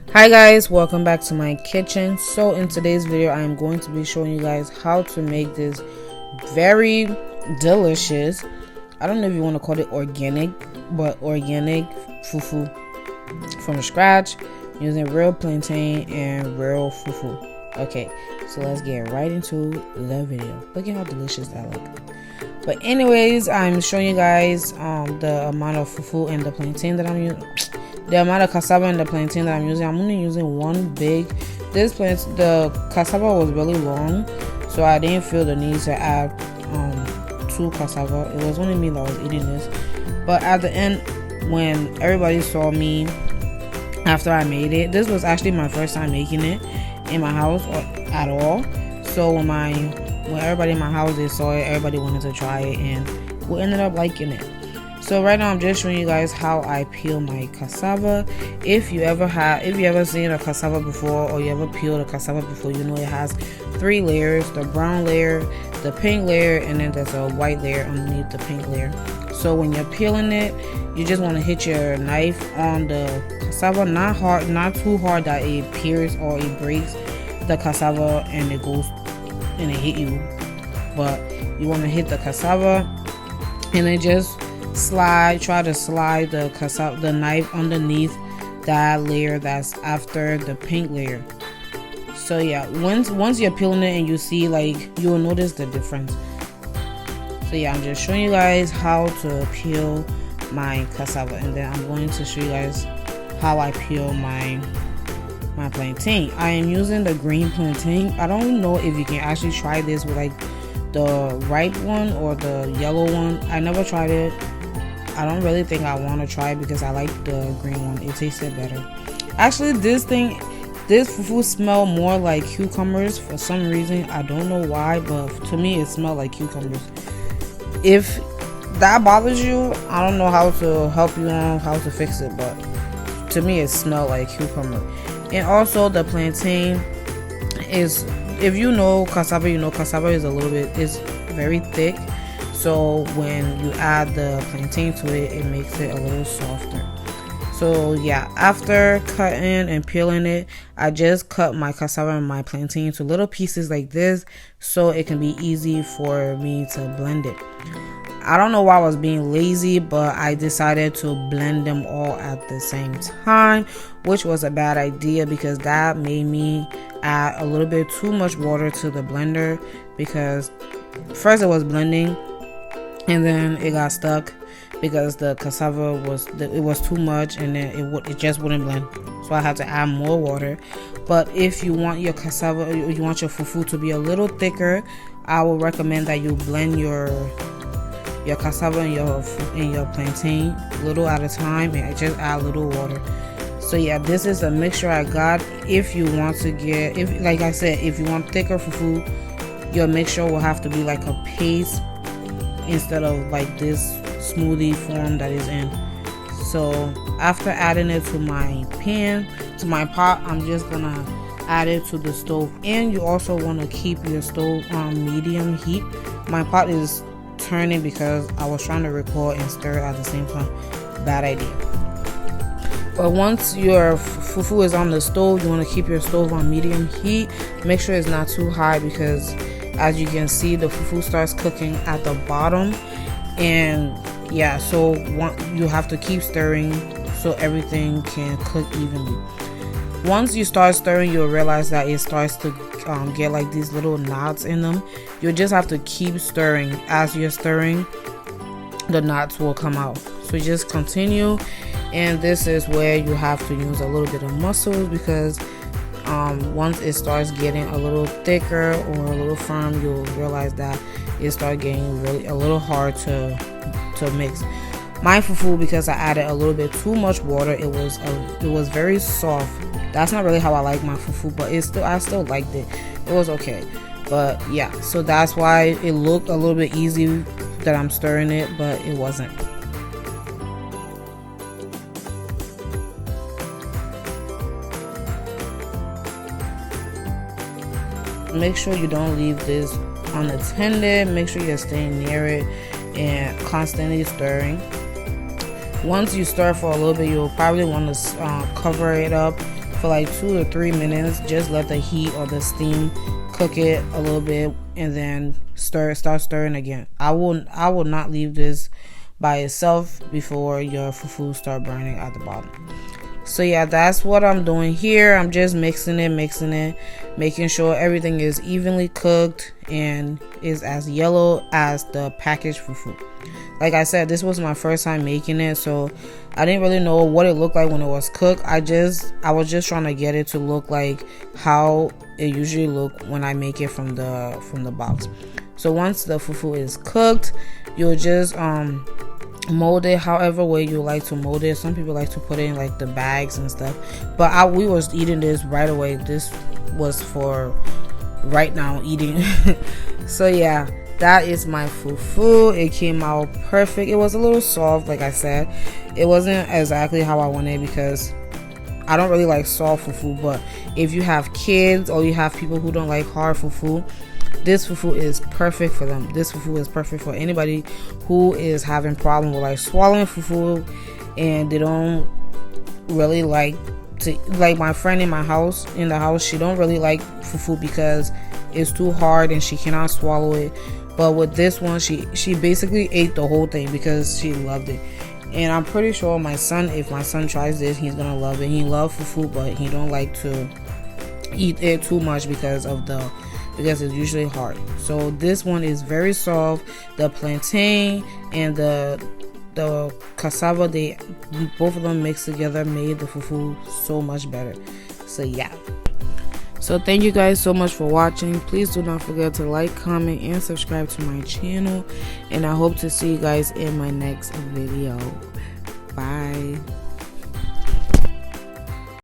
Hi guys, welcome back to my kitchen. So in today's video I am going to be showing you guys how to make this very delicious, I don't know if you want to call it organic, but organic fufu from scratch using real plantain and real fufu. Okay, so let's get right into the video. Look at how delicious that looks. But anyways, I'm showing you guys the amount of fufu and the plantain that I'm using. The amount of cassava and the plantain that I'm using. I'm only using one big. The cassava was really long, so I didn't feel the need to add two cassava. It was only me that was eating this. But at the end, when everybody saw me after I made it, this was actually my first time making it in my house or at all. So when everybody in my house, they saw it, everybody wanted to try it, and we ended up liking it. So right now I'm just showing you guys how I peel my cassava. If you ever seen a cassava before, or you ever peeled a cassava before, you know it has 3 layers: the brown layer, the pink layer, and then there's a white layer underneath the pink layer. So when you're peeling it, you just want to hit your knife on the cassava, not hard, not too hard that it pierces or it breaks the cassava and it goes and it hit you. But you want to hit the cassava and then just try to slide the knife underneath that layer that's after the pink layer. So yeah, once you're peeling it and you see, like, you'll notice the difference. So yeah, I'm just showing you guys how to peel my cassava, and then I'm going to show you guys how I peel my plantain. I am using the green plantain. I don't know if you can actually try this with like the ripe one or the yellow one. I never tried it. I don't really think I want to try it because I like the green one. It tasted better. Actually, this fufu smell more like cucumbers for some reason. I don't know why, but to me it smelled like cucumbers. If that bothers you, I don't know how to help you on how to fix it, but to me it smelled like cucumber. And also the plantain is, if you know cassava, you know cassava is is very thick. So when you add the plantain to it, it makes it a little softer. So yeah, after cutting and peeling it, I just cut my cassava and my plantain into little pieces like this, so it can be easy for me to blend it. I don't know why I was being lazy, but I decided to blend them all at the same time, which was a bad idea because that made me add a little bit too much water to the blender, because first it was blending and then it got stuck because the cassava was too much, and then it just wouldn't blend. So I had to add more water. But if you want your cassava, you want your fufu to be a little thicker, I would recommend that you blend your cassava and your plantain little at a time, and just add a little water. So yeah, this is a mixture I got. If you want to get, like I said, if you want thicker fufu, your mixture will have to be like a paste instead of like this smoothie form that is in. So after adding it to my pot, I'm just gonna add it to the stove. And you also want to keep your stove on medium heat. My pot is turning because I was trying to record and stir at the same time. Bad idea. But once your fufu is on the stove, you want to keep your stove on medium heat. Make sure it's not too high, because as you can see, the fufu starts cooking at the bottom. And yeah, so you have to keep stirring so everything can cook evenly. Once you start stirring, you'll realize that it starts to get like these little knots in them. You just have to keep stirring. As you're stirring, the knots will come out. So just continue, and this is where you have to use a little bit of muscles, because once it starts getting a little thicker or a little firm, you'll realize that it starts getting really a little hard to mix. My fufu, because I added a little bit too much water, it was very soft. That's not really how I like my fufu, but I still liked it. It was okay. But yeah, so that's why it looked a little bit easy that I'm stirring it, but it wasn't. Make sure you don't leave this unattended. Make sure you're staying near it and constantly stirring. Once you stir for a little bit, you'll probably want to cover it up for like 2 to 3 minutes. Just let the heat or the steam cook it a little bit, and then start stirring again. I will not leave this by itself before your fufu start burning at the bottom. So yeah, that's what I'm doing here. I'm just mixing it, making sure everything is evenly cooked and is as yellow as the packaged fufu. Like I said, this was my first time making it, so I didn't really know what it looked like when it was cooked. I was just trying to get it to look like how it usually look when I make it from the box. So once the fufu is cooked, you'll just mold it however way you like to mold it. Some people like to put it in like the bags and stuff, but we was eating this right away. This was for right now eating. So yeah, that is my fufu. It came out perfect. It was a little soft, like I said. It wasn't exactly how I wanted because I don't really like soft fufu, but if you have kids or you have people who don't like hard fufu, this fufu is perfect for them. This fufu is perfect for anybody who is having problem with like swallowing fufu and they don't really like to, like my friend in the house, she don't really like fufu because it's too hard and she cannot swallow it. But with this one, she basically ate the whole thing because she loved it. And I'm pretty sure my son, if my son tries this, he's gonna love it. He loves fufu, but he don't like to eat it too much because it's usually hard. So this one is very soft. The plantain and the cassava, both of them mixed together made the fufu so much better. So yeah. So thank you guys so much for watching. Please do not forget to like, comment, and subscribe to my channel. And I hope to see you guys in my next video. Bye.